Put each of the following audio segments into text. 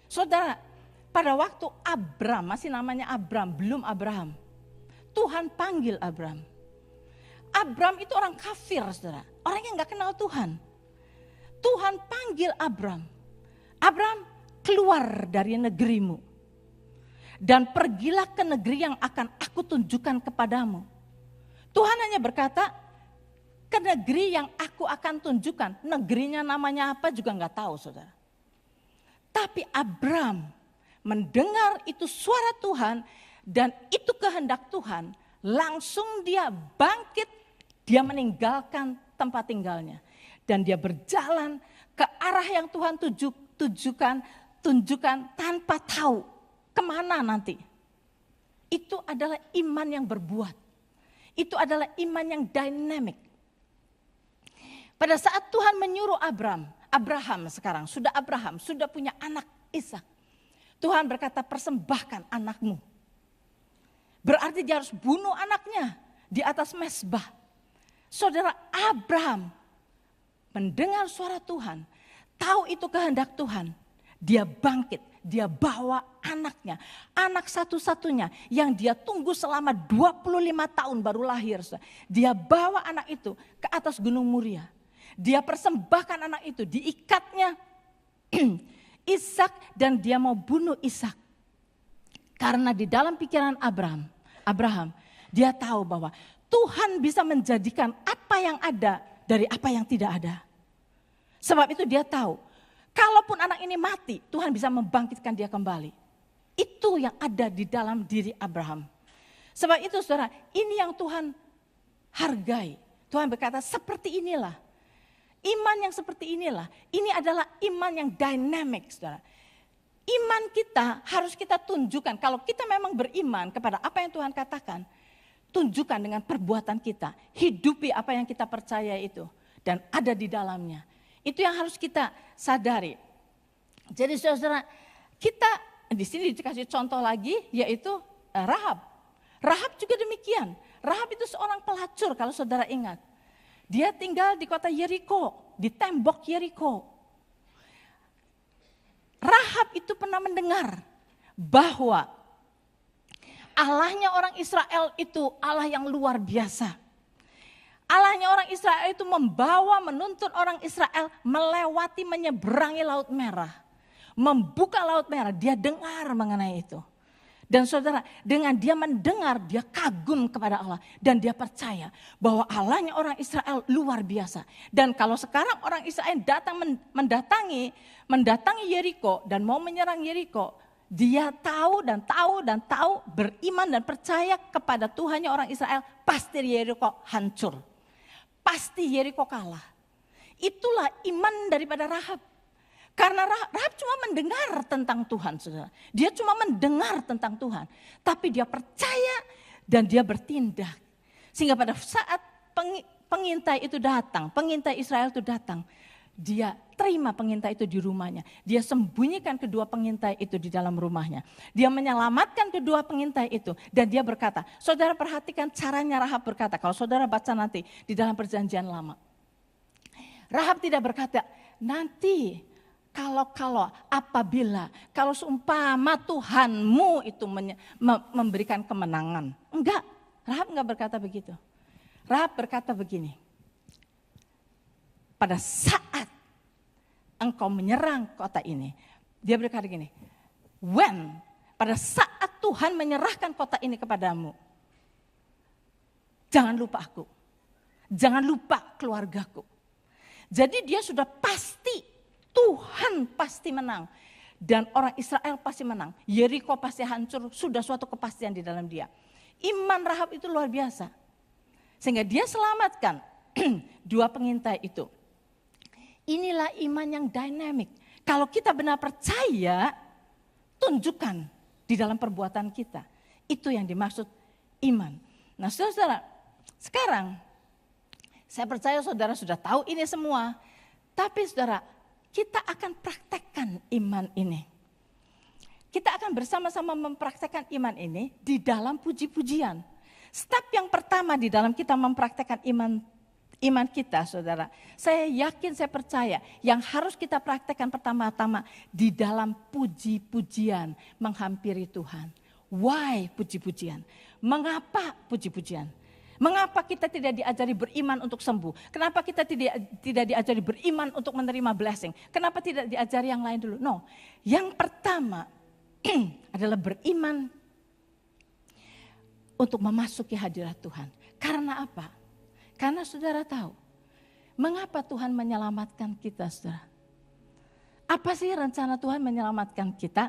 Saudara, pada waktu Abram, masih namanya Abram, belum Abraham. Tuhan panggil Abram. Abram itu orang kafir, saudara. Orang yang gak kenal Tuhan. Tuhan panggil Abram. Abram, keluar dari negerimu. Dan pergilah ke negeri yang akan aku tunjukkan kepadamu. Tuhan hanya berkata, ke negeri yang aku akan tunjukkan. Negerinya namanya apa juga gak tahu, saudara. Tapi Abram mendengar itu suara Tuhan dan itu kehendak Tuhan. Langsung dia bangkit. Dia meninggalkan tempat tinggalnya. Dan dia berjalan ke arah yang Tuhan tunjukkan tanpa tahu kemana nanti. Itu adalah iman yang berbuat. Itu adalah iman yang dynamic. Pada saat Tuhan menyuruh Abraham sekarang, sudah punya anak Ishak. Tuhan berkata, persembahkan anakmu. Berarti dia harus bunuh anaknya di atas mezbah. Saudara, Abraham mendengar suara Tuhan, tahu itu kehendak Tuhan. Dia bangkit, dia bawa anaknya, anak satu-satunya yang dia tunggu selama 25 tahun baru lahir. Dia bawa anak itu ke atas Gunung Muria. Dia persembahkan anak itu, diikatnya Ishak dan dia mau bunuh Ishak. Karena di dalam pikiran Abraham, dia tahu bahwa Tuhan bisa menjadikan apa yang ada dari apa yang tidak ada. Sebab itu dia tahu, kalaupun anak ini mati, Tuhan bisa membangkitkan dia kembali. Itu yang ada di dalam diri Abraham. Sebab itu saudara, ini yang Tuhan hargai. Tuhan berkata seperti inilah. Iman yang seperti inilah, ini adalah iman yang dynamic saudara. Iman kita harus kita tunjukkan, kalau kita memang beriman kepada apa yang Tuhan katakan, tunjukkan dengan perbuatan kita, hidupi apa yang kita percaya itu dan ada di dalamnya. Itu yang harus kita sadari. Jadi saudara, kita di sini dikasih contoh lagi yaitu Rahab. Rahab juga demikian. Rahab itu seorang pelacur kalau saudara ingat. Dia tinggal di kota Yeriko, di tembok Yeriko. Rahab itu pernah mendengar bahwa Allahnya orang Israel itu Allah yang luar biasa. Allahnya orang Israel itu menuntun orang Israel melewati, menyeberangi Laut Merah. Membuka Laut Merah, dia dengar mengenai itu. Dan saudara, dengan dia mendengar, dia kagum kepada Allah. Dan dia percaya bahwa Allahnya orang Israel luar biasa. Dan kalau sekarang orang Israel datang mendatangi Yeriko dan mau menyerang Yeriko, dia tahu, beriman dan percaya kepada Tuhannya orang Israel, pasti Yeriko hancur. Pasti Yeriko kalah. Itulah iman daripada Rahab. Karena Rahab cuma mendengar tentang Tuhan, saudara. Dia cuma mendengar tentang Tuhan. Tapi dia percaya dan dia bertindak. Sehingga pada saat pengintai itu datang, pengintai Israel itu datang, dia terima pengintai itu di rumahnya. Dia sembunyikan kedua pengintai itu di dalam rumahnya. Dia menyelamatkan kedua pengintai itu. Dan dia berkata, saudara perhatikan caranya Rahab berkata. Kalau saudara baca nanti di dalam perjanjian lama. Rahab tidak berkata, nanti apabila seumpama Tuhanmu itu memberikan kemenangan. Enggak, Rahab enggak berkata begitu. Rahab berkata begini. Pada saat engkau menyerang kota ini, dia berkata gini, pada saat Tuhan menyerahkan kota ini kepadamu, jangan lupa aku, jangan lupa keluargaku. Jadi dia sudah pasti, Tuhan pasti menang. Dan orang Israel pasti menang, Yeriko pasti hancur, sudah suatu kepastian di dalam dia. Iman Rahab itu luar biasa. Sehingga dia selamatkan dua pengintai itu. Inilah iman yang dynamic. Kalau kita benar percaya, tunjukkan di dalam perbuatan kita. Itu yang dimaksud iman. Nah saudara, sekarang saya percaya saudara sudah tahu ini semua. Tapi saudara, kita akan praktekkan iman ini. Kita akan bersama-sama mempraktekkan iman ini di dalam puji-pujian. Step yang pertama di dalam kita mempraktekkan iman kita, saudara. Saya yakin, saya percaya yang harus kita praktekkan pertama-tama di dalam puji-pujian menghampiri Tuhan. Why puji-pujian? Mengapa puji-pujian? Mengapa kita tidak diajari beriman untuk sembuh? Kenapa kita tidak diajari beriman untuk menerima blessing? Kenapa tidak diajari yang lain dulu? No, yang pertama adalah beriman untuk memasuki hadirat Tuhan. Karena apa? Karena saudara tahu, mengapa Tuhan menyelamatkan kita, saudara? Apa sih rencana Tuhan menyelamatkan kita?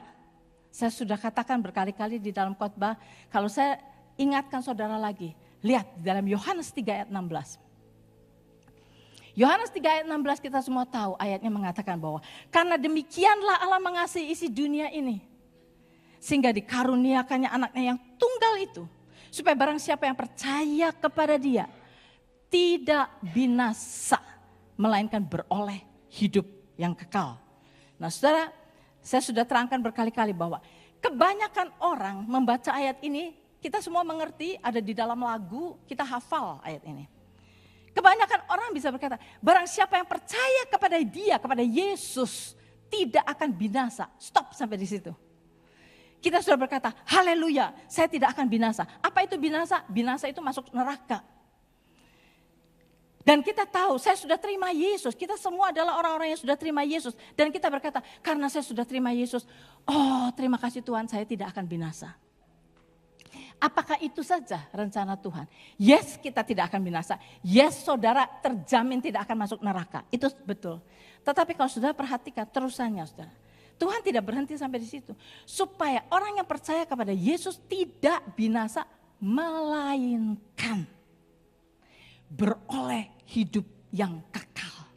Saya sudah katakan berkali-kali di dalam khotbah, kalau saya ingatkan saudara lagi, lihat di dalam Yohanes 3 ayat 16. Yohanes 3 ayat 16 kita semua tahu ayatnya mengatakan bahwa karena demikianlah Allah mengasihi isi dunia ini. Sehingga dikaruniakannya anaknya yang tunggal itu. Supaya barang siapa yang percaya kepada dia tidak binasa, melainkan beroleh hidup yang kekal. Nah saudara, saya sudah terangkan berkali-kali bahwa kebanyakan orang membaca ayat ini, kita semua mengerti, ada di dalam lagu, kita hafal ayat ini. Kebanyakan orang bisa berkata, barang siapa yang percaya kepada dia, kepada Yesus, tidak akan binasa. Stop sampai di situ. Kita sudah berkata, haleluya, saya tidak akan binasa. Apa itu binasa? Binasa itu masuk neraka. Dan kita tahu, saya sudah terima Yesus. Kita semua adalah orang-orang yang sudah terima Yesus. Dan kita berkata, karena saya sudah terima Yesus, oh terima kasih Tuhan, saya tidak akan binasa. Apakah itu saja rencana Tuhan? Yes, kita tidak akan binasa. Yes, saudara terjamin tidak akan masuk neraka. Itu betul. Tetapi kalau saudara perhatikan terusannya, saudara. Tuhan tidak berhenti sampai di situ. Supaya orang yang percaya kepada Yesus tidak binasa, melainkan beroleh hidup yang kekal.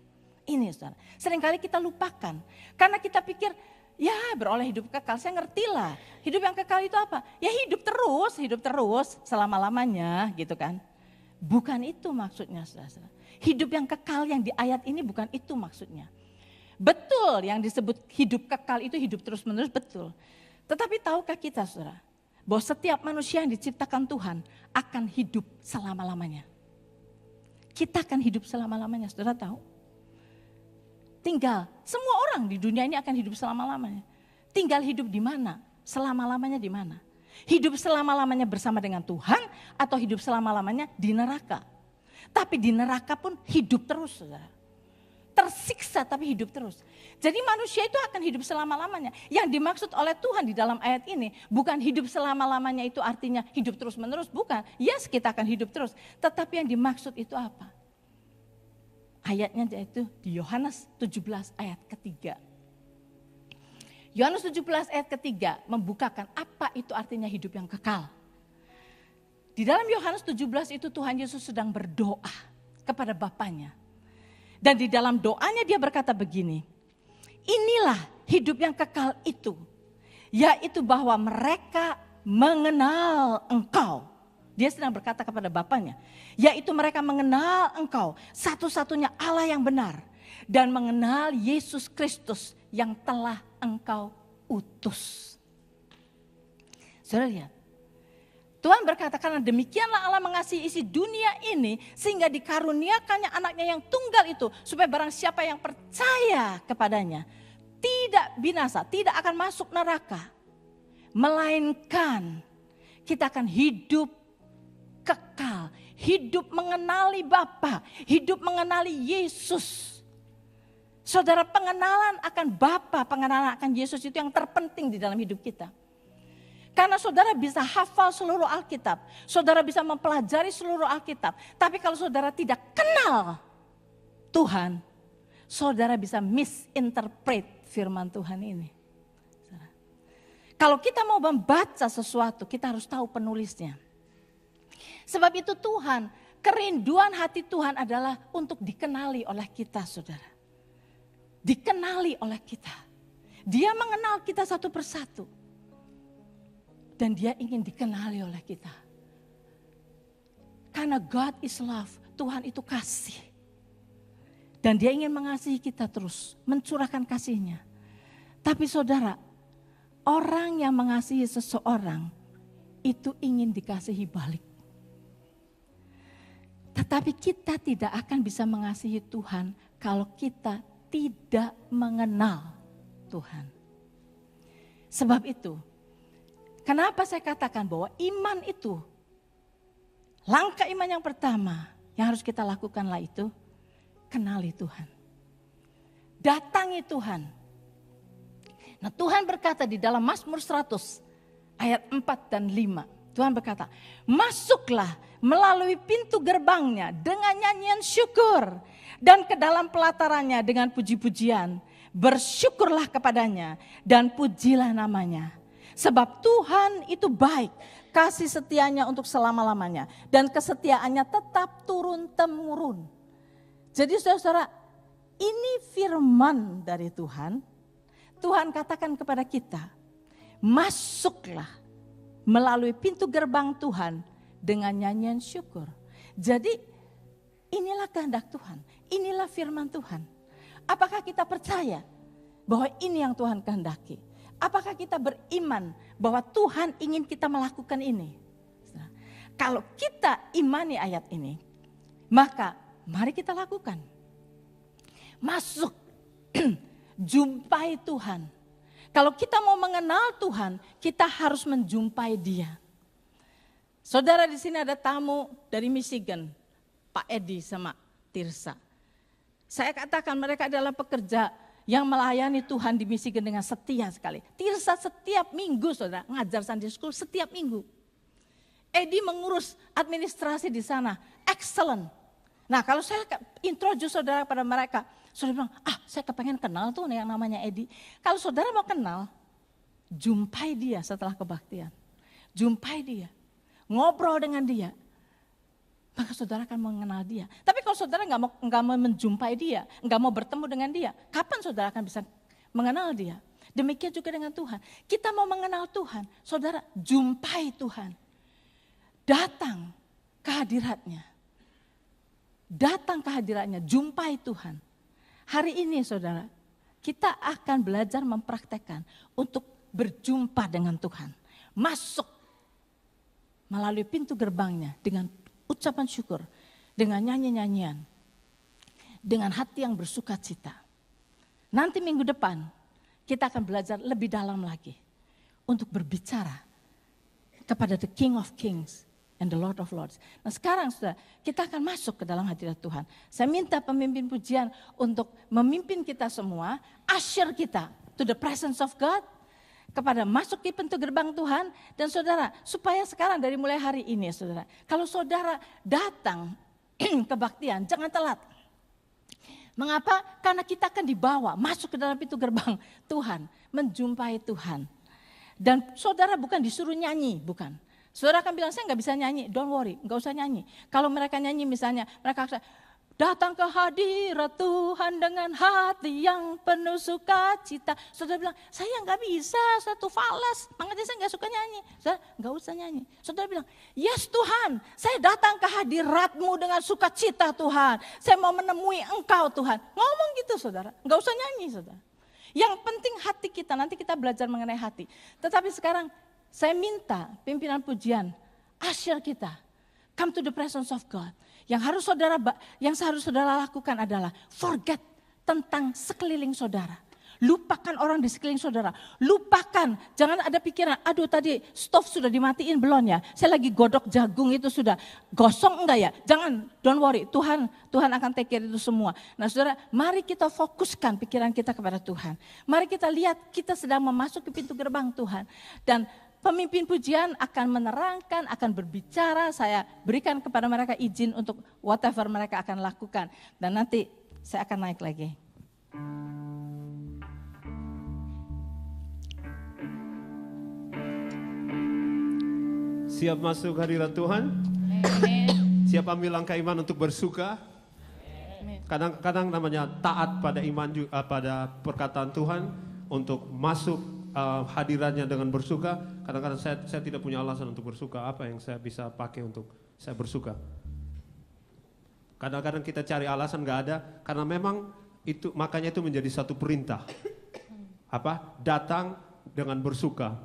Ini saudara, seringkali kita lupakan. Karena kita pikir, ya beroleh hidup kekal, saya ngerti lah. Hidup yang kekal itu apa? Ya hidup terus selama-lamanya gitu kan. Bukan itu maksudnya saudara. Hidup yang kekal yang di ayat ini bukan itu maksudnya. Betul yang disebut hidup kekal itu hidup terus-menerus, betul. Tetapi tahukah kita saudara, bahwa setiap manusia yang diciptakan Tuhan akan hidup selama-lamanya. Kita akan hidup selama-lamanya, saudara tahu? Tinggal, semua orang di dunia ini akan hidup selama-lamanya. Tinggal hidup di mana? Selama-lamanya di mana? Hidup selama-lamanya bersama dengan Tuhan atau hidup selama-lamanya di neraka? Tapi di neraka pun hidup terus, saudara. Tersiksa tapi hidup terus. Jadi manusia itu akan hidup selama-lamanya. Yang dimaksud oleh Tuhan di dalam ayat ini bukan hidup selama-lamanya itu artinya hidup terus-menerus, bukan. Yes, kita akan hidup terus. Tetapi yang dimaksud itu apa? Ayatnya yaitu di Yohanes 17 ayat ketiga. Yohanes 17 ayat ketiga membukakan apa itu artinya hidup yang kekal. Di dalam Yohanes 17 itu Tuhan Yesus sedang berdoa kepada Bapanya. Dan di dalam doanya dia berkata begini, inilah hidup yang kekal itu, yaitu bahwa mereka mengenal Engkau. Dia sedang berkata kepada Bapanya, yaitu mereka mengenal Engkau, satu-satunya Allah yang benar, dan mengenal Yesus Kristus yang telah Engkau utus. Saudara lihat, Tuhan berkata karena demikianlah Allah mengasihi isi dunia ini sehingga dikaruniakannya anaknya yang tunggal itu supaya barang siapa yang percaya kepadanya tidak binasa, tidak akan masuk neraka. Melainkan kita akan hidup kekal, hidup mengenali Bapa, hidup mengenali Yesus. Saudara, pengenalan akan Bapa, pengenalan akan Yesus itu yang terpenting di dalam hidup kita. Karena saudara bisa hafal seluruh Alkitab, saudara bisa mempelajari seluruh Alkitab. Tapi kalau saudara tidak kenal Tuhan, saudara bisa misinterpret firman Tuhan ini. Kalau kita mau membaca sesuatu, kita harus tahu penulisnya. Sebab itu Tuhan, kerinduan hati Tuhan adalah untuk dikenali oleh kita saudara. Dikenali oleh kita. Dia mengenal kita satu persatu. Dan dia ingin dikenali oleh kita. Karena God is love, Tuhan itu kasih. Dan dia ingin mengasihi kita terus, mencurahkan kasihnya. Tapi saudara, orang yang mengasihi seseorang, itu ingin dikasihi balik. Tetapi kita tidak akan bisa mengasihi Tuhan kalau kita tidak mengenal Tuhan. Sebab itu, kenapa saya katakan bahwa iman itu, langkah iman yang pertama yang harus kita lakukanlah itu, kenali Tuhan. Datangi Tuhan. Nah, Tuhan berkata di dalam Mazmur 100 ayat 4 dan 5. Tuhan berkata, masuklah melalui pintu gerbangnya dengan nyanyian syukur dan ke dalam pelatarannya dengan puji-pujian. Bersyukurlah kepadanya dan pujilah namanya. Sebab Tuhan itu baik, kasih setianya untuk selama-lamanya dan kesetiaannya tetap turun-temurun. Jadi saudara, ini firman dari Tuhan. Tuhan katakan kepada kita, masuklah melalui pintu gerbang Tuhan dengan nyanyian syukur. Jadi inilah kehendak Tuhan, inilah firman Tuhan. Apakah kita percaya bahwa ini yang Tuhan kehendaki? Apakah kita beriman bahwa Tuhan ingin kita melakukan ini? Kalau kita imani ayat ini, maka mari kita lakukan. Masuk, jumpai Tuhan. Kalau kita mau mengenal Tuhan, kita harus menjumpai Dia. Saudara, di sini ada tamu dari Michigan, Pak Edi sama Tirsa. Saya katakan mereka adalah pekerja yang melayani Tuhan di Michigan dengan setia sekali. Tirsa setiap minggu, saudara, ngajar Sunday School setiap minggu. Edi mengurus administrasi di sana, excellent. Nah, kalau saya introduce saudara pada mereka, saudara bilang, saya kepengen kenal tuh yang namanya Edi. Kalau saudara mau kenal, jumpai dia setelah kebaktian. Jumpai dia, ngobrol dengan dia. Maka saudara akan mengenal dia. Tapi kalau saudara nggak mau menjumpai dia, nggak mau bertemu dengan dia, kapan saudara akan bisa mengenal dia? Demikian juga dengan Tuhan. Kita mau mengenal Tuhan, saudara jumpai Tuhan. Datang ke hadiratnya. Datang ke hadiratnya, jumpai Tuhan. Hari ini saudara, kita akan belajar mempraktekkan untuk berjumpa dengan Tuhan. Masuk melalui pintu gerbangnya dengan ucapan syukur, dengan nyanyi-nyanyian, dengan hati yang bersuka cita. Nanti minggu depan kita akan belajar lebih dalam lagi untuk berbicara kepada the King of Kings and the Lord of Lords. Nah sekarang saudara, kita akan masuk ke dalam hadirat Tuhan. Saya minta pemimpin pujian untuk memimpin kita semua, usher kita to the presence of God, kepada masuk di pintu gerbang Tuhan. Dan saudara, supaya sekarang dari mulai hari ini saudara, kalau saudara datang kebaktian, jangan telat. Mengapa? Karena kita akan dibawa masuk ke dalam pintu gerbang Tuhan, menjumpai Tuhan. Dan saudara bukan disuruh nyanyi, bukan. Saudara akan bilang, saya nggak bisa nyanyi, don't worry, nggak usah nyanyi. Kalau mereka nyanyi misalnya, mereka datang ke hadirat Tuhan dengan hati yang penuh sukacita. Saudara bilang, saya nggak bisa, satu falas, makanya saya nggak suka nyanyi. Saudara, nggak usah nyanyi. Saudara bilang, yes Tuhan, saya datang ke hadirat-Mu dengan sukacita Tuhan. Saya mau menemui Engkau Tuhan. Ngomong gitu saudara, nggak usah nyanyi saudara. Yang penting hati kita, nanti kita belajar mengenai hati. Tetapi sekarang, saya minta pimpinan pujian, usher kita, come to the presence of God. Yang harus saudara lakukan adalah forget tentang sekeliling saudara. Lupakan orang di sekeliling saudara. Lupakan, jangan ada pikiran, aduh tadi stove sudah dimatiin belum ya? Saya lagi godok jagung itu sudah gosong enggak ya? Jangan, don't worry, Tuhan akan take care itu semua. Nah saudara, mari kita fokuskan pikiran kita kepada Tuhan. Mari kita lihat kita sedang memasuki pintu gerbang Tuhan. Dan pemimpin pujian akan menerangkan, akan berbicara, saya berikan kepada mereka izin untuk whatever mereka akan lakukan. Dan nanti saya akan naik lagi. Siap masuk hadirat Tuhan? Siap ambil langkah iman untuk bersuka? Kadang-kadang namanya taat pada iman, pada perkataan Tuhan untuk masuk hadiratnya dengan bersuka. Kadang-kadang saya tidak punya alasan untuk bersuka. Apa yang saya bisa pakai untuk saya bersuka? Kadang-kadang kita cari alasan nggak ada, karena memang itu, makanya itu menjadi satu perintah. Apa? Datang dengan bersuka.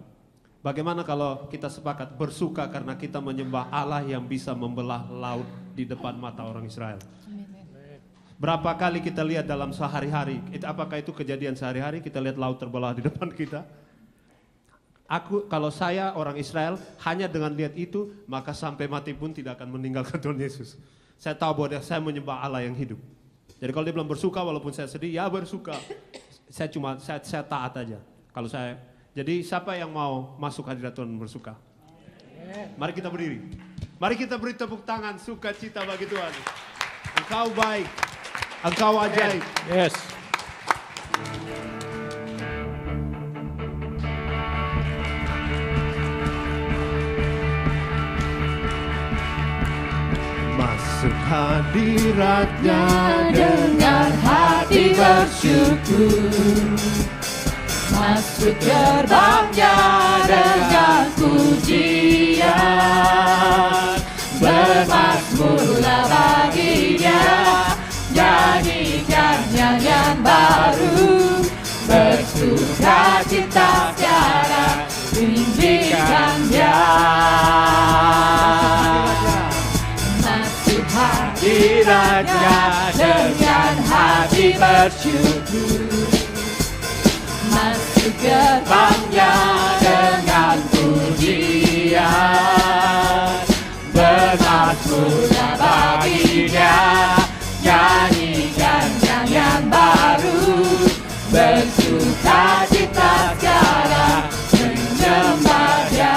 Bagaimana kalau kita sepakat bersuka karena kita menyembah Allah yang bisa membelah laut di depan mata orang Israel. Berapa kali kita lihat dalam sehari-hari, apakah itu kejadian sehari-hari, kita lihat laut terbelah di depan kita. Kalau saya orang Israel, hanya dengan lihat itu, maka sampai mati pun tidak akan meninggalkan Tuhan Yesus. Saya tahu bahwa saya menyembah Allah yang hidup. Jadi kalau dia bilang bersuka, walaupun saya sedih, ya bersuka. Saya taat aja. Jadi siapa yang mau masuk hadirat Tuhan bersuka? Mari kita berdiri. Mari kita beri tepuk tangan, sukacita bagi Tuhan. Engkau baik, Engkau ajaib. Yes. Masuk hadiratnya dengan hati bersyukur, masuk gerbangnya dengan pujian, bermazmurlah bagi Dia, nyanyikan nyanyian baru, bersukacita sekarang, tinggikan Dia. Masuk hadiratnya dengan hati bersyukur, masuk gerbangnya dengan pujian, bermazmurlah bagi Dia, nyanyikan nyanyian baru, bersukacita sekarang, menyembah Dia.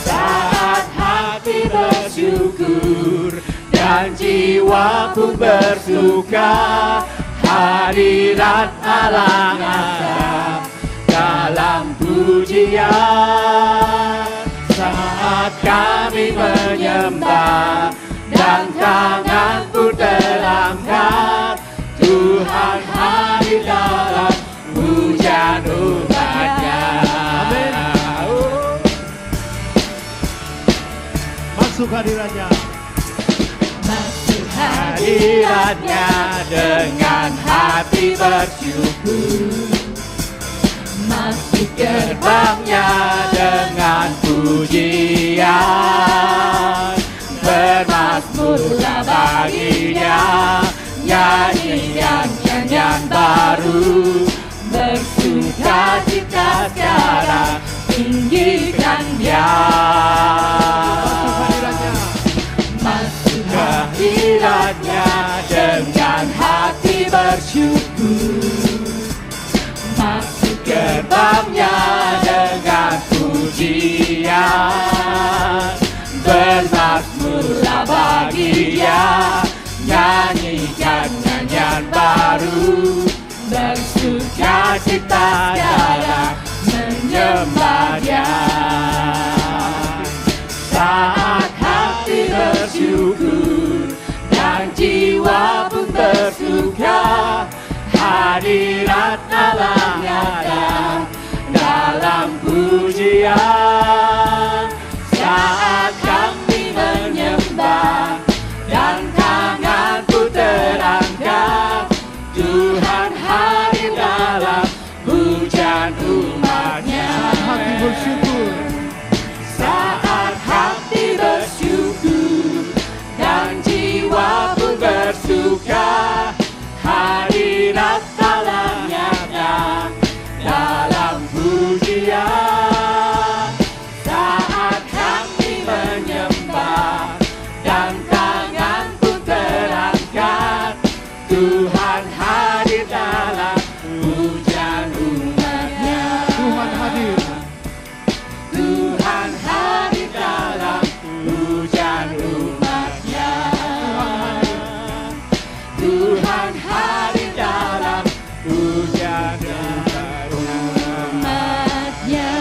Saat hati bersyukur dan jiwa pun bersuka, hadirat Allah ada dalam pujian. Saat kami menyembah dan tangan pun terangkat, Tuhan hadir dalam pujian umatnya. Amin. Masuk hadiratnya. Masuk hadiratnya dengan hati bersyukur, masuk gerbangnya dengan pujian, bermazmurlah bagi Dia, nyanyian nyanyian baru, bersukacita sekarang, tinggikan Dia. Masuk hadiratnya dengan hati bersyukur, masuk gerbangnya dengan pujian, bermazmurlah bagi Dia, nyanyikan nyanyian baru, bersukacita sekarang, menyembah Dia. Saat hati bersyukur dan jiwa pun bersuka, hadirat Allah nyata dalam pujian. Saat kami menyembah dan tangan pun terangkat, Tuhan hadir dalam pujian umatnya. Hati bersyukur. Saat hati bersyukur dan jiwa pun bersuka, hadirat Allah nyata dalam pujian. Saat kami menyembah dan tangan pun terangkat, Tuhan hadir dalam pujian umatnya. Tuhan hadir. Tuhan hadir dalam pujian umatnya. Tuhan hadir dalam pujian umatnya.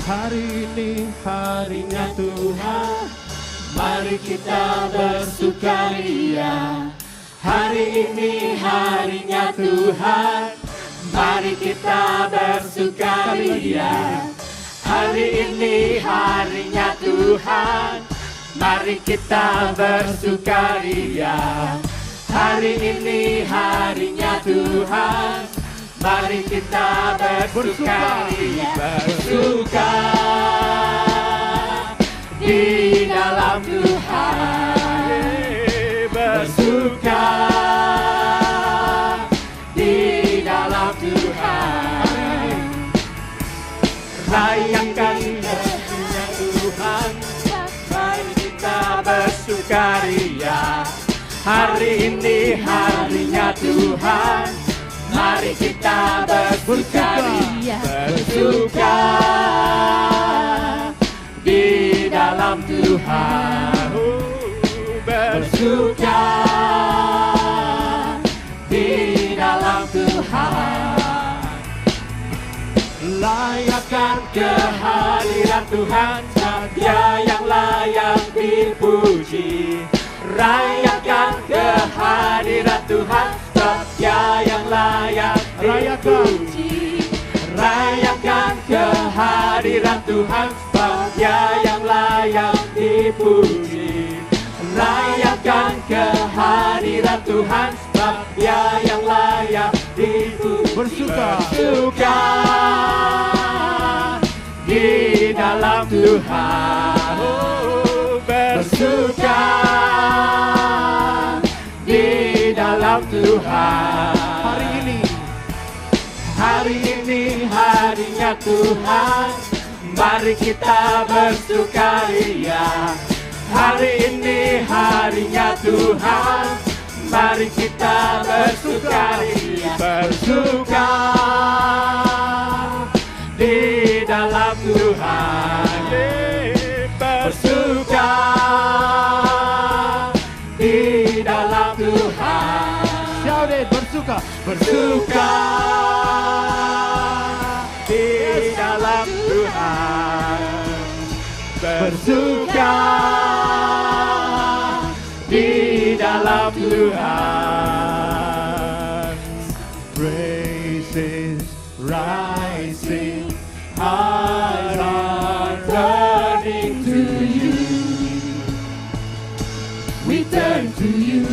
Hari ini harinya Tuhan, mari kita bersukaria. Hari ini harinya Tuhan, mari kita bersukaria. Hari ini harinya Tuhan, mari kita bersukaria. Hari ini harinya Tuhan, Mari kita bersukaria, bersuka di dalam Tuhan, bersuka di dalam Tuhan. Rayakan kemuliaan Tuhan, mari kita bersukaria. Hari ini harinya Tuhan, mari kita bersukaria, bersuka di dalam Tuhan, bersuka di dalam Tuhan. Layakan kehadiran Tuhan, Dia yang layak dipuji. Rayakan kehadiran Tuhan, Dia yang layak dipuji. Rayakan kehadiran Tuhan, Dia yang layak dipuji. Rayakan kehadiran Tuhan, Dia yang layak dipuji. Bersuka di dalam Tuhan, bersuka di dalam Tuhan. Hari ini harinya Tuhan, mari kita bersukaria. Hari ini harinya Tuhan, mari kita bersukaria, bersuka di dalam Tuhan, bersuka di dalam Tuhan. Shout it, bersuka, bersuka di dalam Tuhan, bersuka di dalam Tuhan. Praises rising, hearts are turning to you. We turn to you.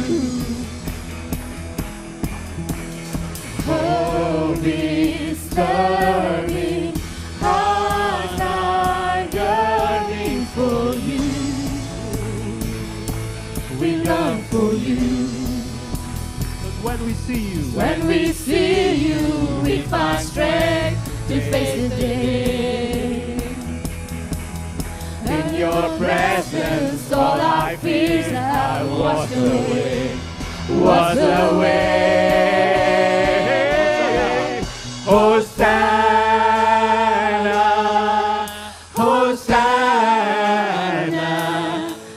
Hope is stirring, hearts are yearning for you. We long for you. When we see you, we find strength to face the day. In your presence, all our fears are washed away, washed away. Hosanna, Hosanna,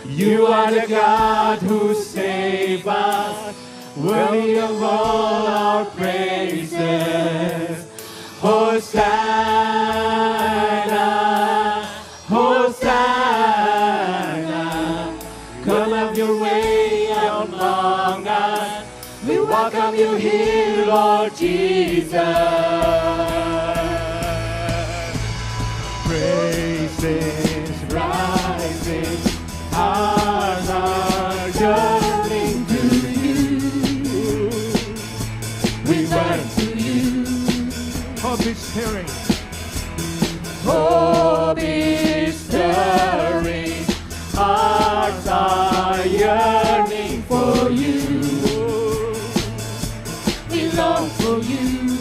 you are the God who saved us, worthy of all our praises. Hosanna, Hosanna, come have your way among us. We welcome you here, Lord Jesus. Praises rising, hearts are yearning to you. We turn to you. Hope is stirring. Hope is stirring. Hearts are yearning for you. We long for you.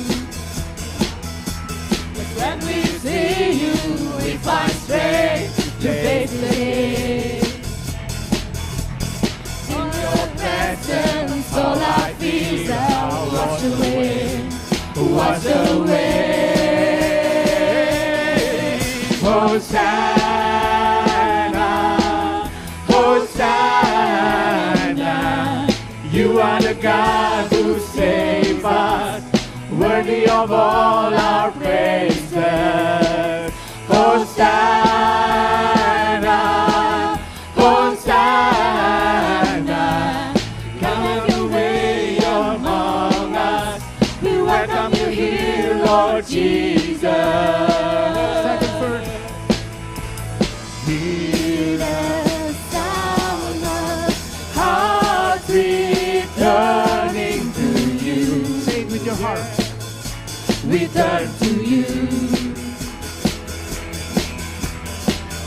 When we see you, we find strength to face the day. In your presence, all our fears are washed away, washed away. Hosanna, Hosanna, you are the God who saved us, worthy of all our praises. Hosanna, Hosanna, come have your way among us. We welcome you here, Lord Jesus. Second verse. Hear the sound of hearts returning to you. Say it with your heart. turn to you.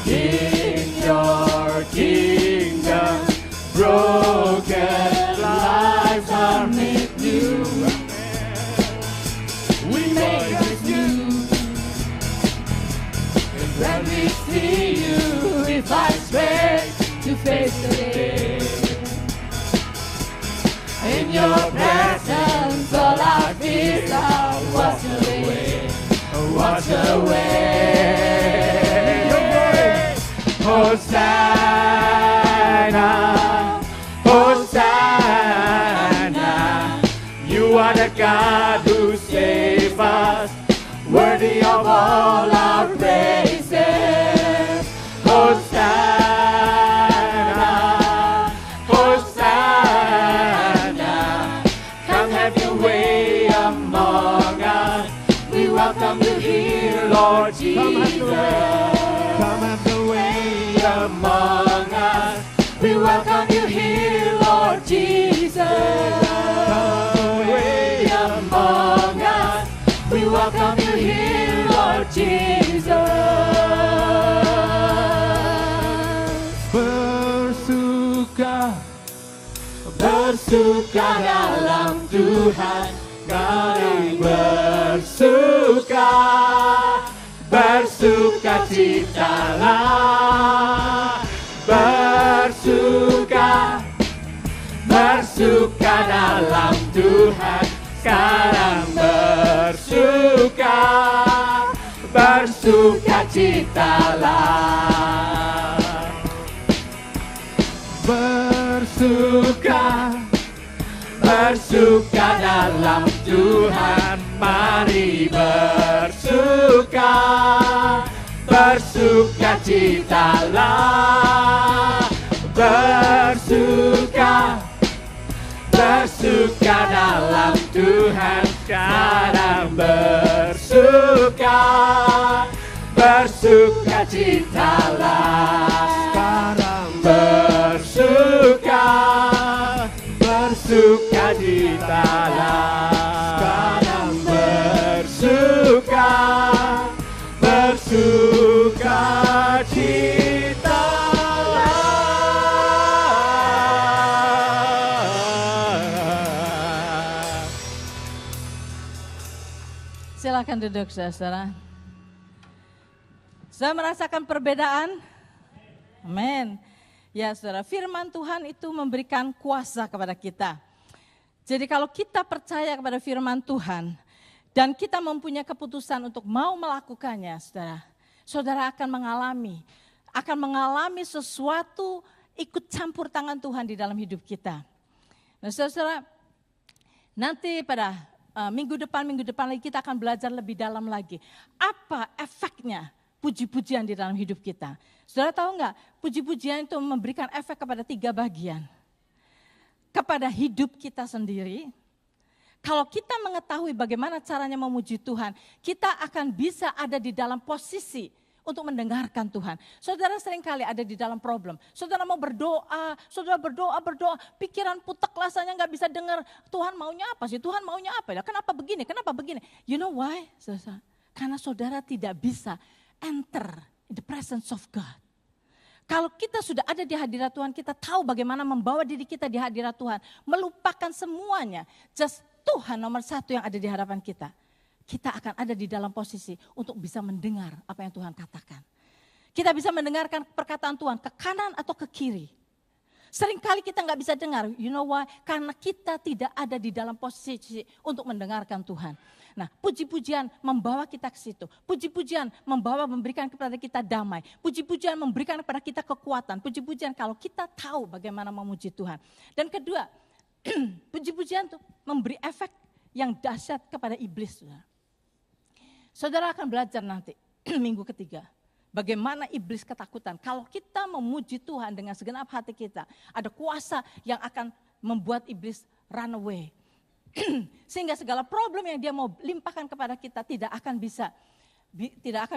In your kingdom, broken lives are made new. We make us new. And when we see you, we find strength to face the day. In your presence, all our fears are washed away, washed away. Hosanna, Hosanna, you are the God who saves us, worthy of all our praises. Hosanna, Hosanna, come have your way among us. We welcome you here, Lord Jesus. Come have the way among us. We welcome you here, Lord Jesus. Come the way among us. We welcome you here, Lord Jesus. Bersuka, bersuka dalam Tuhan. Mari bersuka, bersukacitalah. Bersuka, bersuka dalam Tuhan. Sekarang bersuka, bersukacitalah. Bersuka, bersuka dalam Tuhan. Mari bersuka, bersukacitalah. Bersuka, bersuka dalam Tuhan. Sekarang bersuka, bersukacitalah. Sekarang bersuka, bersukacitalah. Sekarang bersuka, bersukacitalah. Silakan duduk, saudara. Saya merasakan perbedaan. Amin. Ya, saudara, firman Tuhan itu memberikan kuasa kepada kita. Jadi kalau kita percaya kepada firman Tuhan dan kita mempunyai keputusan untuk mau melakukannya, saudara, saudara akan mengalami sesuatu ikut campur tangan Tuhan di dalam hidup kita. Nah, saudara, nanti pada minggu depan lagi kita akan belajar lebih dalam lagi. Apa efeknya puji-pujian di dalam hidup kita? Saudara tahu enggak, puji-pujian itu memberikan efek kepada 3 bagian. Kepada hidup kita sendiri. Kalau kita mengetahui bagaimana caranya memuji Tuhan, kita akan bisa ada di dalam posisi untuk mendengarkan Tuhan. Saudara seringkali ada di dalam problem. Saudara mau berdoa, saudara berdoa, pikiran putek rasanya nggak bisa dengar. Tuhan maunya apa sih? Tuhan maunya apa ya? Kenapa begini? Kenapa begini? You know why? Saudara? Karena saudara tidak bisa enter in the presence of God. Kalau kita sudah ada di hadirat Tuhan, kita tahu bagaimana membawa diri kita di hadirat Tuhan. Melupakan semuanya. Just Tuhan nomor 1 yang ada di hadapan kita. Kita akan ada di dalam posisi untuk bisa mendengar apa yang Tuhan katakan. Kita bisa mendengarkan perkataan Tuhan ke kanan atau ke kiri. Seringkali kita nggak bisa dengar, you know why? Karena kita tidak ada di dalam posisi untuk mendengarkan Tuhan. Nah, puji-pujian membawa kita ke situ. Puji-pujian memberikan kepada kita damai. Puji-pujian memberikan kepada kita kekuatan. Puji-pujian kalau kita tahu bagaimana memuji Tuhan. Dan kedua, puji-pujian itu memberi efek yang dahsyat kepada iblis. Saudara akan belajar nanti, minggu ketiga. Bagaimana iblis ketakutan. Kalau kita memuji Tuhan dengan segenap hati kita, ada kuasa yang akan membuat iblis run away. Sehingga segala problem yang dia mau limpahkan kepada kita tidak akan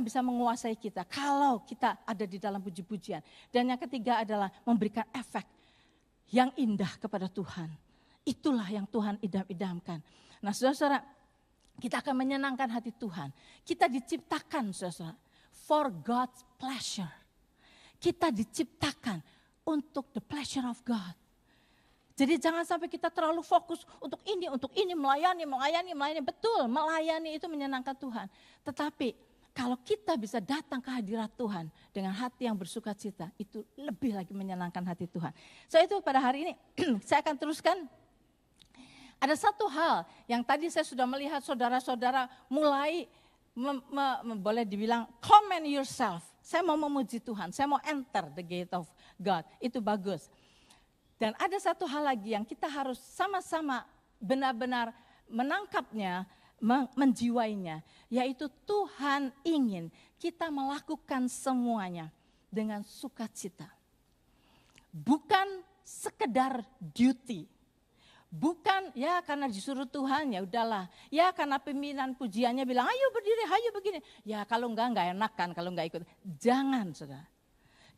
bisa menguasai kita. Kalau kita ada di dalam puji-pujian. Dan yang ketiga adalah memberikan efek yang indah kepada Tuhan. Itulah yang Tuhan idam-idamkan. Nah, saudara-saudara, kita akan menyenangkan hati Tuhan. Kita diciptakan, saudara, for God's pleasure. Kita diciptakan untuk the pleasure of God. Jadi jangan sampai kita terlalu fokus untuk ini, melayani. Betul, melayani itu menyenangkan Tuhan. Tetapi kalau kita bisa datang ke hadirat Tuhan dengan hati yang bersuka cita, itu lebih lagi menyenangkan hati Tuhan. So itu pada hari ini saya akan teruskan. Ada satu hal yang tadi saya sudah melihat saudara-saudara mulai boleh dibilang comment yourself. Saya mau memuji Tuhan, saya mau enter the gate of God. Itu bagus. Dan ada satu hal lagi yang kita harus sama-sama benar-benar menangkapnya, menjiwainya. Yaitu Tuhan ingin kita melakukan semuanya dengan sukacita. Bukan sekedar duty. Bukan ya karena disuruh Tuhan ya udahlah. Ya karena pimpinan pujiannya bilang ayo berdiri, ayo begini. Ya kalau enggak enak kan kalau enggak ikut. Jangan saudara.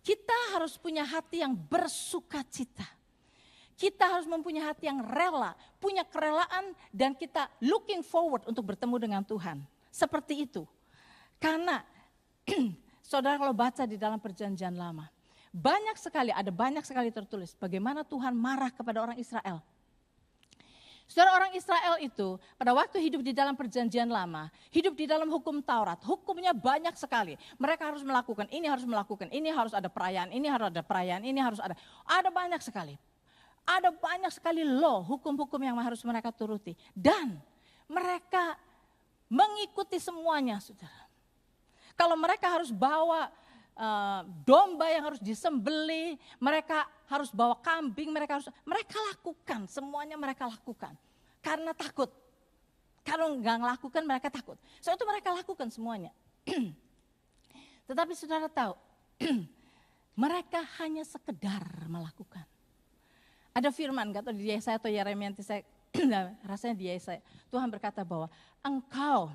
Kita harus punya hati yang bersukacita. Kita harus mempunyai hati yang rela, punya kerelaan dan kita looking forward untuk bertemu dengan Tuhan. Seperti itu. Karena saudara kalau baca di dalam perjanjian lama, ada banyak sekali tertulis bagaimana Tuhan marah kepada orang Israel. Saudara, orang Israel itu pada waktu hidup di dalam perjanjian lama, hidup di dalam hukum Taurat, hukumnya banyak sekali. Mereka harus melakukan, ini harus ada perayaan, ini harus ada banyak sekali. Ada banyak sekali law, hukum-hukum yang harus mereka turuti. Dan mereka mengikuti semuanya, saudara. Kalau mereka harus bawa domba yang harus disembelih, mereka harus bawa kambing, mereka lakukan, semuanya mereka lakukan. Karena takut. Kalau nggak ngelakukan mereka takut. So itu mereka lakukan semuanya. Tetapi saudara tahu, mereka hanya sekedar melakukan. Ada firman, gak tahu di Yesaya atau Yeremia, saya rasanya di Yesaya. Tuhan berkata bahwa engkau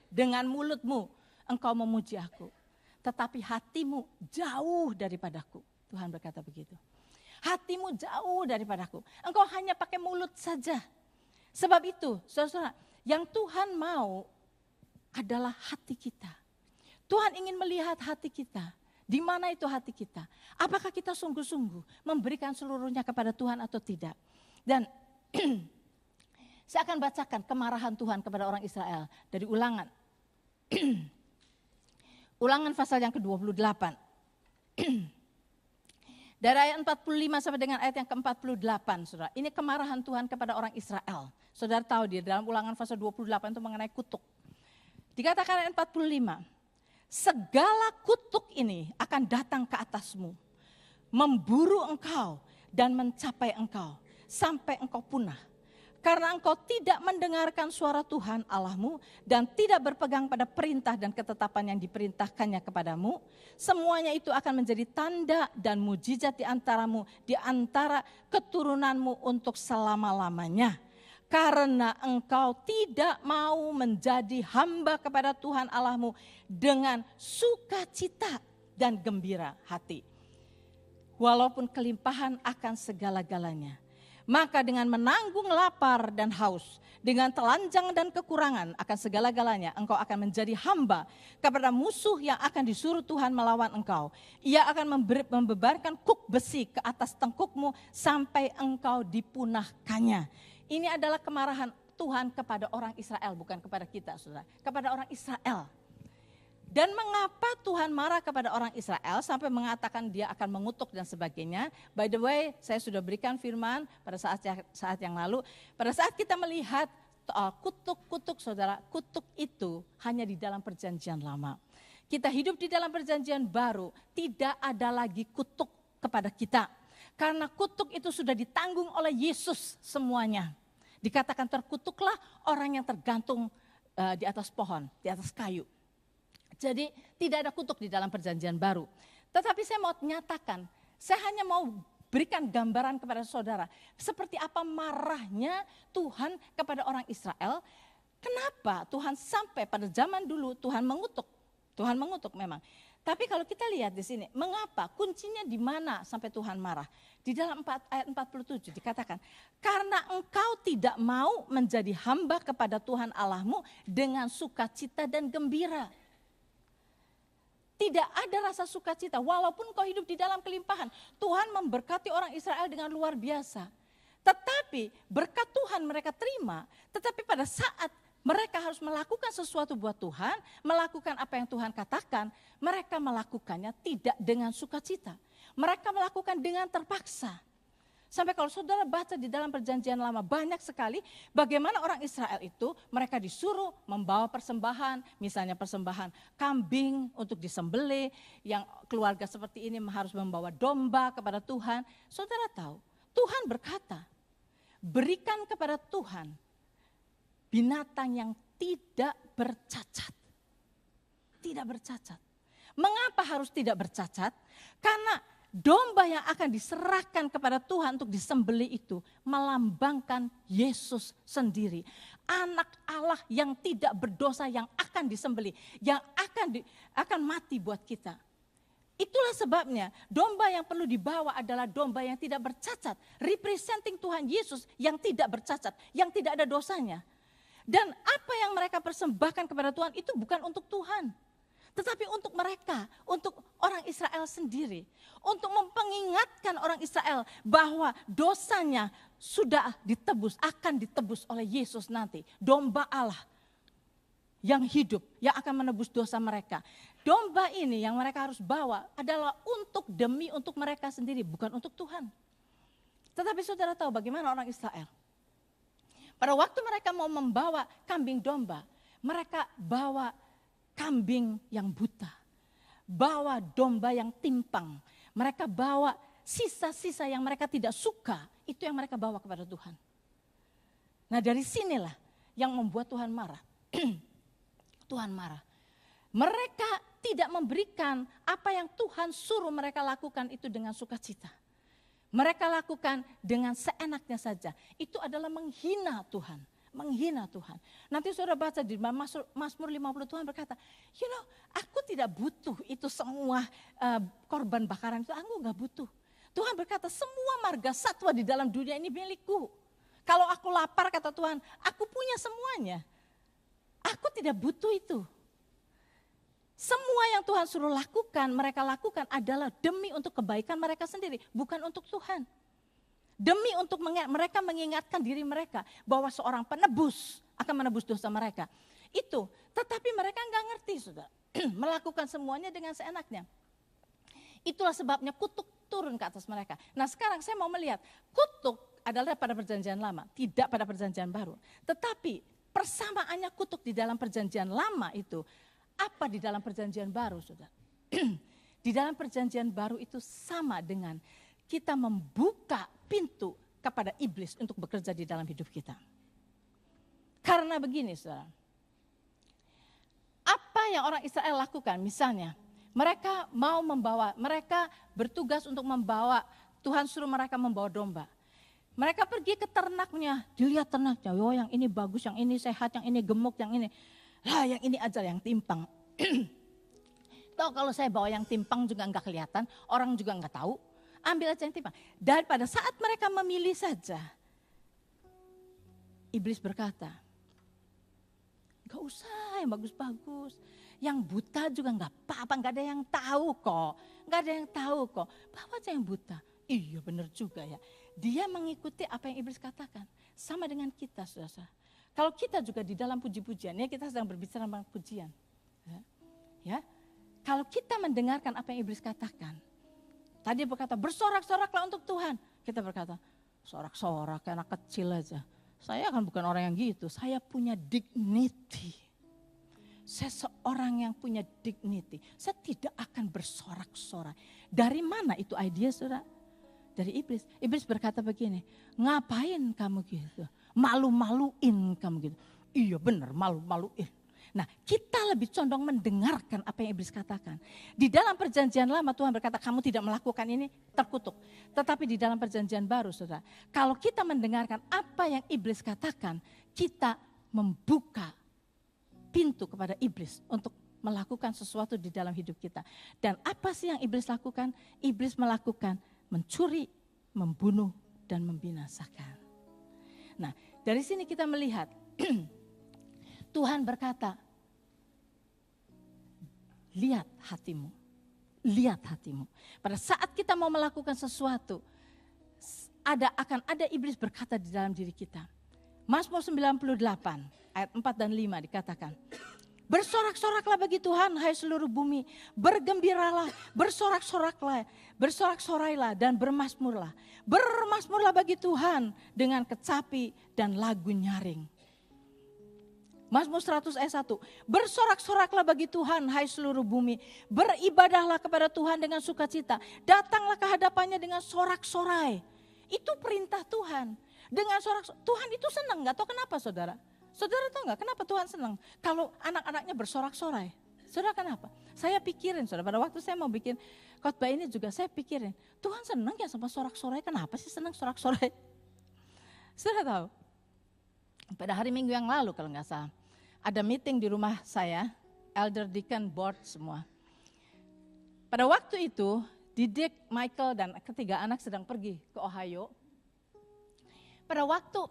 dengan mulutmu engkau memuji aku. Tetapi hatimu jauh daripadaku. Tuhan berkata begitu. Hatimu jauh daripadaku. Engkau hanya pakai mulut saja. Sebab itu, saudara, yang Tuhan mau adalah hati kita. Tuhan ingin melihat hati kita. Di mana itu hati kita? Apakah kita sungguh-sungguh memberikan seluruhnya kepada Tuhan atau tidak? Dan saya akan bacakan kemarahan Tuhan kepada orang Israel dari Ulangan. Ulangan pasal yang ke-28. Dari ayat 45 sampai dengan ayat yang ke-48, saudara. Ini kemarahan Tuhan kepada orang Israel. Saudara tahu di dalam Ulangan pasal 28 itu mengenai kutuk. Dikatakan ayat 45. Segala kutuk ini akan datang ke atasmu, memburu engkau dan mencapai engkau, sampai engkau punah. Karena engkau tidak mendengarkan suara Tuhan Allahmu dan tidak berpegang pada perintah dan ketetapan yang diperintahkannya kepadamu, semuanya itu akan menjadi tanda dan mujizat di antaramu, di antara keturunanmu untuk selama-lamanya. Karena engkau tidak mau menjadi hamba kepada Tuhan Allahmu dengan sukacita dan gembira hati. Walaupun kelimpahan akan segala-galanya. Maka dengan menanggung lapar dan haus, dengan telanjang dan kekurangan akan segala-galanya, engkau akan menjadi hamba kepada musuh yang akan disuruh Tuhan melawan engkau. Ia akan membebankan kuk besi ke atas tengkukmu sampai engkau dipunahkannya. Ini adalah kemarahan Tuhan kepada orang Israel, bukan kepada kita, saudara. Kepada orang Israel. Dan mengapa Tuhan marah kepada orang Israel sampai mengatakan dia akan mengutuk dan sebagainya. By the way, saya sudah berikan firman pada saat yang lalu. Pada saat kita melihat kutuk-kutuk, saudara, kutuk itu hanya di dalam perjanjian lama. Kita hidup di dalam perjanjian baru, tidak ada lagi kutuk kepada kita. Karena kutuk itu sudah ditanggung oleh Yesus semuanya. Dikatakan terkutuklah orang yang tergantung di atas pohon, di atas kayu. Jadi tidak ada kutuk di dalam perjanjian baru. Tetapi saya mau nyatakan, saya hanya mau berikan gambaran kepada saudara. Seperti apa marahnya Tuhan kepada orang Israel. Kenapa Tuhan sampai pada zaman dulu Tuhan mengutuk. Tuhan mengutuk memang. Tapi kalau kita lihat di sini, mengapa? Kuncinya di mana sampai Tuhan marah? Di dalam ayat 47 dikatakan, karena engkau tidak mau menjadi hamba kepada Tuhan Allahmu dengan sukacita dan gembira. Tidak ada rasa sukacita, walaupun kau hidup di dalam kelimpahan. Tuhan memberkati orang Israel dengan luar biasa. Tetapi berkat Tuhan mereka terima, tetapi pada saat mereka harus melakukan sesuatu buat Tuhan, melakukan apa yang Tuhan katakan, mereka melakukannya tidak dengan sukacita. Mereka melakukan dengan terpaksa. Sampai kalau saudara baca di dalam perjanjian lama, banyak sekali bagaimana orang Israel itu, mereka disuruh membawa persembahan, misalnya persembahan kambing untuk disembelih, yang keluarga seperti ini harus membawa domba kepada Tuhan. Saudara tahu, Tuhan berkata, berikan kepada Tuhan binatang yang tidak bercacat. Tidak bercacat. Mengapa harus tidak bercacat? Karena domba yang akan diserahkan kepada Tuhan untuk disembelih itu melambangkan Yesus sendiri. Anak Allah yang tidak berdosa yang akan disembelih, yang akan mati buat kita. Itulah sebabnya domba yang perlu dibawa adalah domba yang tidak bercacat. Representing Tuhan Yesus yang tidak bercacat, yang tidak ada dosanya. Dan apa yang mereka persembahkan kepada Tuhan itu bukan untuk Tuhan. Tetapi untuk mereka, untuk orang Israel sendiri. Untuk mempengingatkan orang Israel bahwa dosanya sudah ditebus, akan ditebus oleh Yesus nanti. Domba Allah yang hidup, yang akan menebus dosa mereka. Domba ini yang mereka harus bawa adalah demi mereka sendiri, bukan untuk Tuhan. Tetapi saudara tahu bagaimana orang Israel? Pada waktu mereka mau membawa kambing domba, mereka bawa kambing yang buta, bawa domba yang timpang, mereka bawa sisa-sisa yang mereka tidak suka, itu yang mereka bawa kepada Tuhan. Nah dari sinilah yang membuat Tuhan marah. Tuhan marah. Mereka tidak memberikan apa yang Tuhan suruh mereka lakukan itu dengan sukacita. Mereka lakukan dengan seenaknya saja. Itu adalah menghina Tuhan. Menghina Tuhan. Nanti saudara baca di Mazmur 50, Tuhan berkata, aku tidak butuh itu semua korban bakaran itu, aku gak butuh. Tuhan berkata, semua marga satwa di dalam dunia ini milikku. Kalau aku lapar, kata Tuhan, aku punya semuanya. Aku tidak butuh itu. Semua yang Tuhan suruh lakukan, mereka lakukan adalah demi untuk kebaikan mereka sendiri, bukan untuk Tuhan. Demi untuk mereka mengingatkan diri mereka bahwa seorang penebus akan menebus dosa mereka. Itu, tetapi mereka enggak ngerti, saudara. Melakukan semuanya dengan seenaknya. Itulah sebabnya kutuk turun ke atas mereka. Nah sekarang saya mau melihat, kutuk adalah pada perjanjian lama, tidak pada perjanjian baru. Tetapi persamaannya kutuk di dalam perjanjian lama itu, apa di dalam perjanjian baru, saudara? Di dalam perjanjian baru itu sama dengan kita membuka pintu kepada iblis untuk bekerja di dalam hidup kita. Karena begini, saudara. Apa yang orang Israel lakukan, misalnya mereka mereka bertugas untuk membawa, Tuhan suruh mereka membawa domba. Mereka pergi ke ternaknya, dilihat ternaknya, yang ini bagus, yang ini sehat, yang ini gemuk, yang ini. Lah yang ini aja yang timpang. Tahu kalau saya bawa yang timpang juga enggak kelihatan, orang juga enggak tahu. Ambil aja yang timpang. Dan pada saat mereka memilih saja, iblis berkata, enggak usah yang bagus-bagus. Yang buta juga enggak apa-apa, enggak ada yang tahu kok. Enggak ada yang tahu kok. Bawa aja yang buta. Iya benar juga ya. Dia mengikuti apa yang iblis katakan. Sama dengan kita, saudara. Kalau kita juga di dalam puji-pujian, ya kita sedang berbicara tentang pujian. Ya, kalau kita mendengarkan apa yang iblis katakan, tadi berkata bersorak-soraklah untuk Tuhan. Kita berkata, sorak-sorak kayak anak kecil aja. Saya kan bukan orang yang gitu, saya punya dignity. Saya seorang yang punya dignity. Saya tidak akan bersorak-sorak. Dari mana itu ide, saudara? Dari iblis. Iblis berkata begini, ngapain kamu gitu? Malu-maluin kamu gitu. Iya benar, malu-maluin. Nah kita lebih condong mendengarkan apa yang iblis katakan. Di dalam perjanjian lama Tuhan berkata kamu tidak melakukan ini terkutuk. Tetapi di dalam perjanjian baru, saudara, kalau kita mendengarkan apa yang iblis katakan, kita membuka pintu kepada iblis untuk melakukan sesuatu di dalam hidup kita. Dan apa sih yang iblis lakukan? Iblis melakukan mencuri, membunuh, dan membinasakan. Nah, dari sini kita melihat Tuhan berkata, lihat hatimu, lihat hatimu. Pada saat kita mau melakukan sesuatu, akan ada iblis berkata di dalam diri kita. Mazmur 98 ayat 4 dan 5 dikatakan, bersorak-soraklah bagi Tuhan hai seluruh bumi, bergembiralah, bersorak-sorailah dan bermasmurlah. Bermasmurlah bagi Tuhan dengan kecapi dan lagu nyaring. Mazmur 100 ayat 1, bersorak-soraklah bagi Tuhan hai seluruh bumi, beribadahlah kepada Tuhan dengan sukacita, datanglah ke hadapannya dengan sorak-sorai. Itu perintah Tuhan. Dengan sorak, Tuhan itu senang, gak tahu kenapa saudara. Saudara tahu gak kenapa Tuhan senang kalau anak-anaknya bersorak-sorai? Saudara kenapa? Saya pikirin saudara, pada waktu saya mau bikin khotbah ini juga saya pikirin, Tuhan senang ya sama sorak-sorai, kenapa sih senang sorak-sorai? Saudara tahu? Pada hari Minggu yang lalu kalau gak salah, ada meeting di rumah saya, elder deacon board semua. Pada waktu itu, Didik, Michael dan ketiga anak sedang pergi ke Ohio. Pada waktu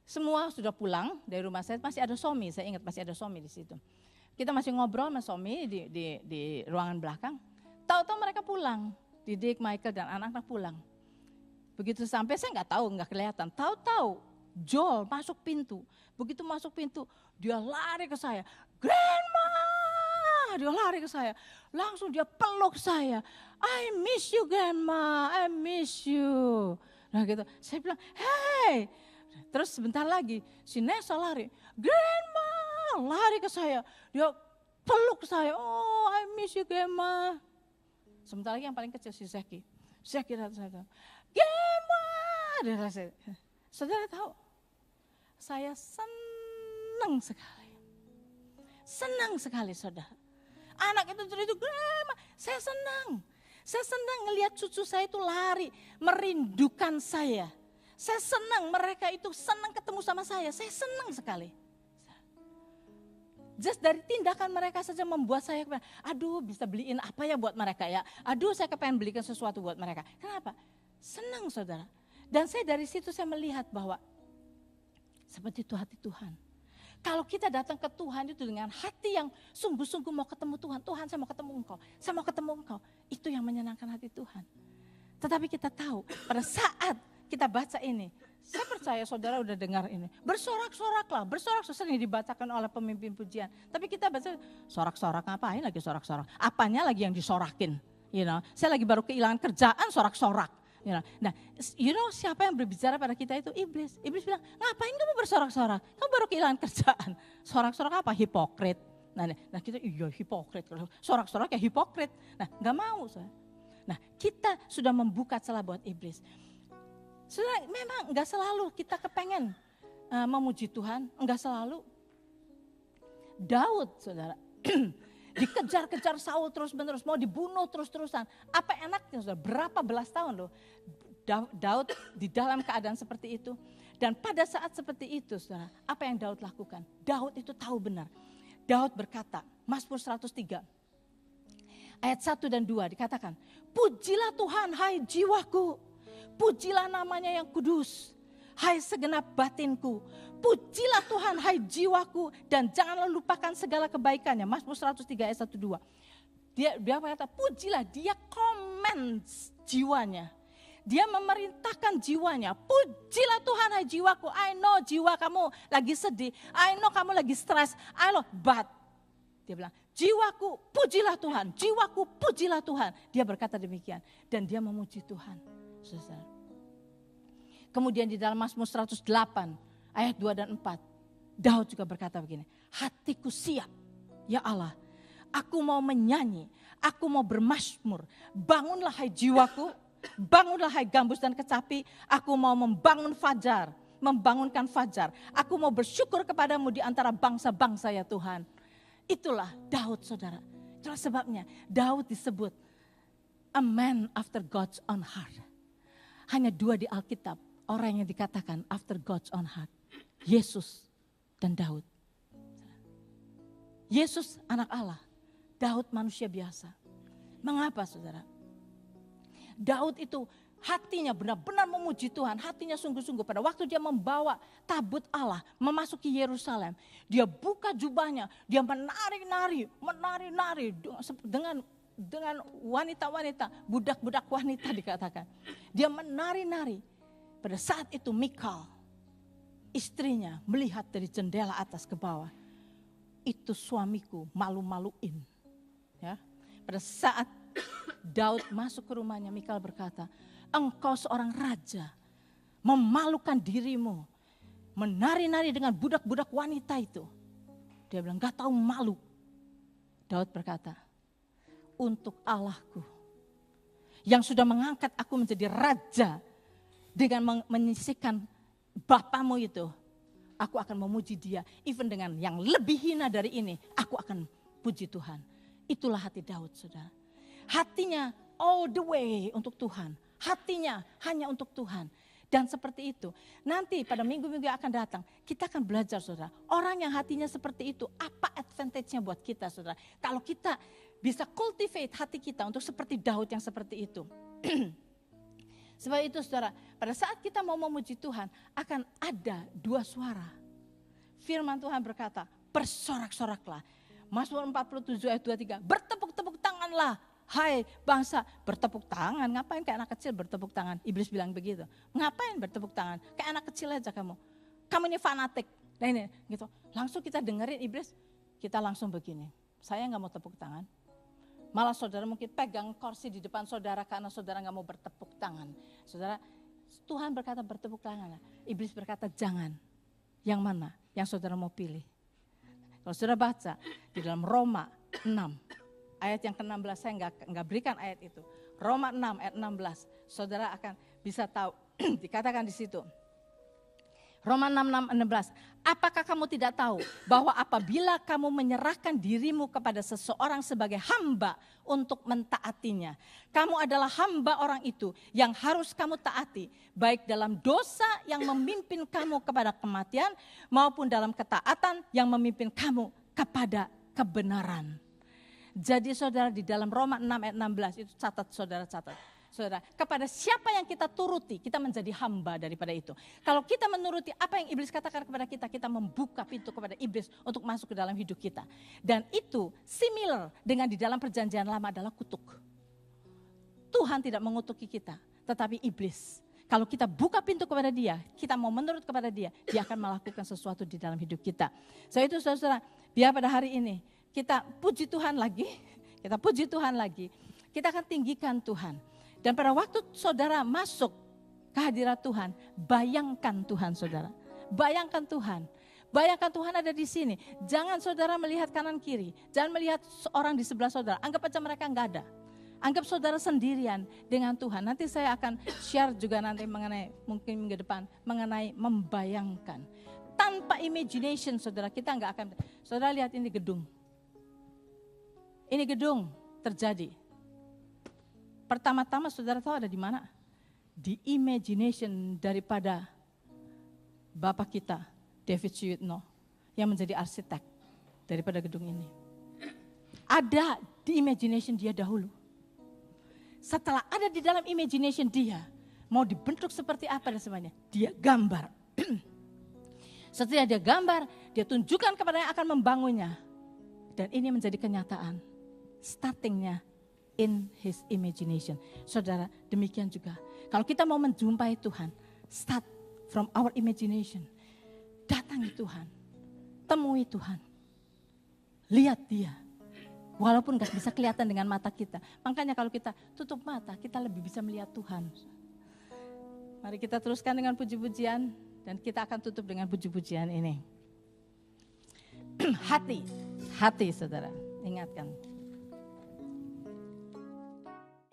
semua sudah pulang dari rumah saya, masih ada Somi, saya ingat masih ada Somi di situ. Kita masih ngobrol sama Somi di ruangan belakang. Tahu-tahu mereka pulang, Didik, Michael dan anak-anak pulang. Begitu sampai saya nggak tahu, nggak kelihatan. Tahu-tahu Joel masuk pintu. Begitu masuk pintu, dia lari ke saya. Grandma! Dia lari ke saya. Langsung dia peluk saya. I miss you Grandma, I miss you. Nah gitu, saya bilang, hey. Terus sebentar lagi, si Nessa lari. Grandma! Lari ke saya. Dia peluk saya. Oh, I miss you Grandma. Sebentar lagi yang paling kecil si Zeki. Zeki datang saya. Grandma! Dia rasa. Saudara tahu, saya senang sekali. Senang sekali saudara. Anak itu Grandma, saya senang. Saya senang ngelihat cucu saya itu lari, merindukan saya. Saya senang mereka itu senang ketemu sama saya senang sekali. Just dari tindakan mereka saja membuat saya, aduh bisa beliin apa ya buat mereka ya. Aduh saya kepengen belikan sesuatu buat mereka. Kenapa? Senang saudara. Dan saya dari situ saya melihat bahwa seperti itu hati Tuhan. Kalau kita datang ke Tuhan itu dengan hati yang sungguh-sungguh mau ketemu Tuhan. Tuhan saya mau ketemu Engkau, saya mau ketemu Engkau. Itu yang menyenangkan hati Tuhan. Tetapi kita tahu pada saat kita baca ini, saya percaya saudara udah dengar ini. Bersorak-soraklah, bersorak-sorak sering dibacakan oleh pemimpin pujian. Tapi kita baca sorak-sorak, ngapain lagi sorak-sorak? Apanya lagi yang disorakin? Saya lagi baru kehilangan kerjaan, sorak-sorak. Nah, siapa yang berbicara pada kita itu? Iblis. Iblis bilang, ngapain kamu bersorak-sorak? Kamu baru kehilangan kerjaan. Sorak-sorak apa? Hipokrit. Nah kita iya hipokrit. Sorak-sorak ya hipokrit. Nah gak mau. Nah kita sudah membuka celah buat iblis. Saudara, memang gak selalu kita kepengen memuji Tuhan. Gak selalu. Daud saudara. Dikejar-kejar Saul terus-menerus, mau dibunuh terus-terusan. Apa enaknya saudara, berapa belas tahun loh Daud di dalam keadaan seperti itu. Dan pada saat seperti itu saudara, apa yang Daud lakukan? Daud itu tahu benar. Daud berkata, Mazmur 103 ayat 1 dan 2 dikatakan, pujilah Tuhan hai jiwaku, pujilah namanya yang kudus. Hai segenap batinku, pujilah Tuhan hai jiwaku dan janganlah lupakan segala kebaikannya. Mazmur 103 ayat 1-2. Dia berkata pujilah, dia komen jiwanya. Dia memerintahkan jiwanya, pujilah Tuhan hai jiwaku. I know jiwa kamu lagi sedih, I know kamu lagi stres, I know but. Dia bilang jiwaku pujilah Tuhan, jiwaku pujilah Tuhan. Dia berkata demikian dan dia memuji Tuhan. Saudara. Kemudian di dalam Mazmur 108 ayat 2 dan 4. Daud juga berkata begini. Hatiku siap ya Allah. Aku mau menyanyi. Aku mau bermazmur. Bangunlah hai jiwaku. Bangunlah hai gambus dan kecapi. Aku mau membangun fajar. Membangunkan fajar. Aku mau bersyukur kepadamu di antara bangsa-bangsa ya Tuhan. Itulah Daud saudara. Itulah sebabnya Daud disebut a man after God's own heart. Hanya dua di Alkitab. Orang yang dikatakan after God's own heart. Yesus dan Daud. Yesus anak Allah, Daud manusia biasa. Mengapa saudara? Daud itu hatinya benar-benar memuji Tuhan, hatinya sungguh-sungguh. Pada waktu dia membawa tabut Allah memasuki Yerusalem, dia buka jubahnya, dia menari-nari dengan wanita-wanita, budak-budak wanita dikatakan. Dia menari-nari. Pada saat itu Mikal, istrinya, melihat dari jendela atas ke bawah. Itu suamiku, malu-maluin. Ya. Pada saat Daud masuk ke rumahnya, Mikal berkata, engkau seorang raja, memalukan dirimu, menari-nari dengan budak-budak wanita itu. Dia bilang, gak tahu malu. Daud berkata, untuk Allahku yang sudah mengangkat aku menjadi raja dengan menyisihkan bapamu itu, aku akan memuji dia. Even dengan yang lebih hina dari ini, aku akan puji Tuhan. Itulah hati Daud, saudara. Hatinya all the way untuk Tuhan. Hatinya hanya untuk Tuhan. Dan seperti itu, nanti pada minggu-minggu yang akan datang, kita akan belajar saudara. Orang yang hatinya seperti itu, apa advantage-nya buat kita saudara. Kalau kita bisa cultivate hati kita untuk seperti Daud yang seperti itu. Sebab itu saudara, pada saat kita mau memuji Tuhan, akan ada dua suara. Firman Tuhan berkata, bersorak-soraklah. Mazmur 47 ayat 23, bertepuk-tepuk tanganlah. Hai bangsa, bertepuk tangan, ngapain kayak anak kecil bertepuk tangan? Iblis bilang begitu, ngapain bertepuk tangan? Kayak anak kecil aja kamu ini fanatik. Nah ini gitu, langsung kita dengerin iblis, kita langsung begini, saya gak mau tepuk tangan. Malah saudara mungkin pegang kursi di depan saudara karena saudara gak mau bertepuk tangan. Saudara, Tuhan berkata bertepuk tangan, iblis berkata jangan. Yang mana? Yang saudara mau pilih. Kalau saudara baca di dalam Roma 6, ayat yang ke-16, saya enggak berikan ayat itu. Roma 6 ayat 16, saudara akan bisa tahu, dikatakan di situ. Roma 6:16, apakah kamu tidak tahu bahwa apabila kamu menyerahkan dirimu kepada seseorang sebagai hamba untuk mentaatinya, kamu adalah hamba orang itu yang harus kamu taati, baik dalam dosa yang memimpin kamu kepada kematian maupun dalam ketaatan yang memimpin kamu kepada kebenaran. Jadi saudara di dalam Roma 6 ayat 16 itu saudara catat. Saudara, kepada siapa yang kita turuti, kita menjadi hamba daripada itu. Kalau kita menuruti apa yang iblis katakan kepada kita, kita membuka pintu kepada iblis untuk masuk ke dalam hidup kita. Dan itu similar dengan di dalam perjanjian lama adalah kutuk. Tuhan tidak mengutuki kita, tetapi iblis. Kalau kita buka pintu kepada dia, kita mau menurut kepada dia akan melakukan sesuatu di dalam hidup kita. So itu saudara, biar pada hari ini kita puji Tuhan lagi, kita akan tinggikan Tuhan. Dan pada waktu saudara masuk ke hadirat Tuhan, bayangkan Tuhan saudara. Bayangkan Tuhan ada di sini. Jangan saudara melihat kanan kiri, jangan melihat orang di sebelah saudara. Anggap aja mereka enggak ada. Anggap saudara sendirian dengan Tuhan. Nanti saya akan share juga nanti mengenai, mungkin minggu depan, mengenai membayangkan. Tanpa imagination saudara, kita enggak akan. Saudara lihat ini gedung. Ini gedung terjadi. Pertama-tama saudara tahu ada di mana? Di imagination daripada Bapak kita, David Suyitno, yang menjadi arsitek daripada gedung ini. Ada di imagination dia dahulu. Setelah ada di dalam imagination dia, mau dibentuk seperti apa dan semuanya, dia gambar. Setelah dia gambar, dia tunjukkan kepada yang akan membangunnya. Dan ini menjadi kenyataan. Startingnya in his imagination. Saudara, demikian juga. Kalau kita mau menjumpai Tuhan, start from our imagination. Datangi Tuhan, temui Tuhan, lihat dia. Walaupun gak bisa kelihatan dengan mata kita. Makanya kalau kita tutup mata, kita lebih bisa melihat Tuhan. Mari kita teruskan dengan puji-pujian, dan kita akan tutup dengan puji-pujian ini. Hati saudara, ingatkan.